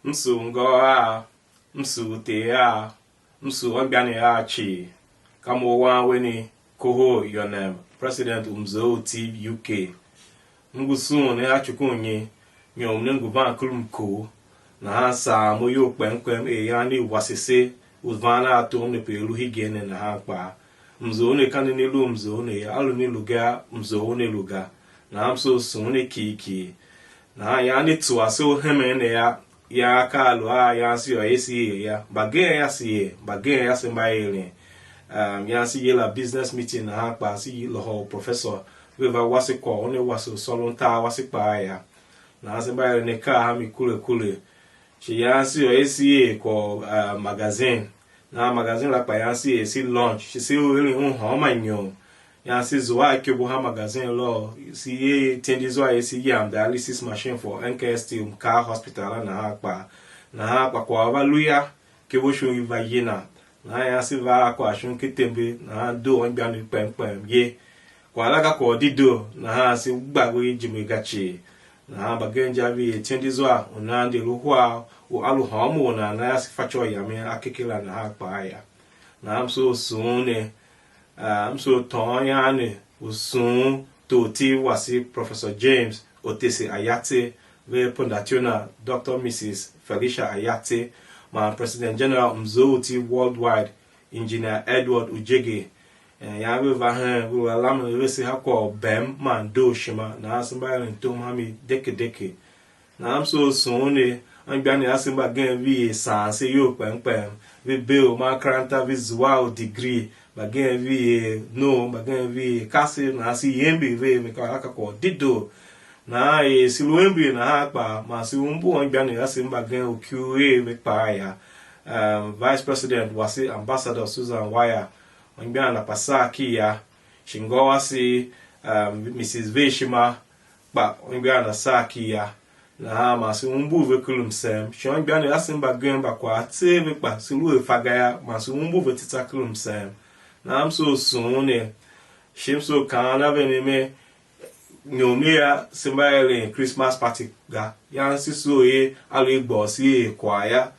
msu ngoa msu tea msu obiani achi kamo wa weni koho yonem president umzo TV UK ngusu ne achukunye nyom ne nguvan kulumko na hasa moyo kwenkwem yani wasese uzvana atom ne pelu higene na hapa mzo ne kanini lu mzo ne alu ni luga mzo ne luga na amso sune kiki na yani tuaso heme ne ya kalu ya si o esi ya bagaya si mbaile ya si yela business meeting na hapa si lo professor weva wasikwa one waso solonta wasikpa ya na asembaile ne ka ha mi kule chi ya si o esi ko magazine na magazine la pa ya si launch si o really ho manyo ya si zoa kebo ha magazine lo si ye tendizo esi yam dialysis machine for NKST Car Hospital na hapa kwa valuya kebo sho yina na ya si va kwa shon kitembe na do on bia ni pempem ye kwa laga ko dido na ha si gbagwe jimigachi na bagenja bi tendizo a onande ruhwa o alu homo na ya si facho ya me akekela na hapa ya na amso sune so tonyane usun toti wasi Professor James Otese Ayate ve Pondationa Dr. Mrs. Felicia Ayate my President General Mzoti Worldwide Engineer Edward Ujege ya we va we alam we se hakọ bem man do shima na asimba ntom hami deke na am so sone an gba ni asimba gen vi sanse yo pempem we bill ma kranta vi zwa degree bagen vi no bagen vi kasi na si yembi ve me ka ko dido na si luembi na hapa ma si umbu an gba ni asimba gen oqe me pa ya Vice President wasi Ambassador Susan Wire on na pasaki ya shingowa si Mrs. Veshima ba on na saki ya na ma si umbu ve kulumsem shon gba ni asimba gen ba kwa teve pa si lu faga ya ma si umbu ve tita kulumsem na am so sune shimso kana veneme nyomia simbaele Christmas party ga yan siso ye alu igbo si kwaya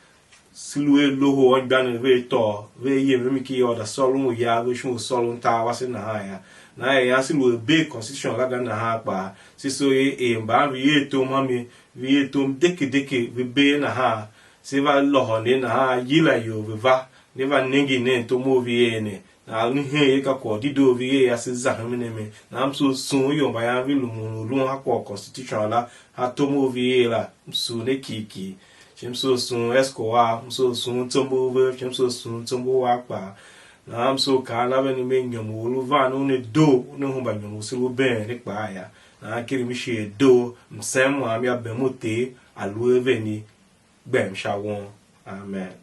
silue loho on gban ve to ve ye me ki oda solun ya we shun solun ta wase na ya na ya silu be constitution la na ha pa siso ye mba vi to mami vi to deke vi be na ha se va loho ne na ha yila yo ve va ne va ningi ne to mo vi ne na ni he ka ko dido vi ya se za me na am so sun yo ba ya vi lu ha ko constitution la ha to mo vi la su ne kiki chimso sun escoa so sun tombo ve chimso sun tombo wa pa na am so ka na be ni me nyamu lu va no ne do ne ho ba nyamu se lu ben ne pa ya na kiri mi she do msem wa mi abemote alu eveni gbem sha won amen.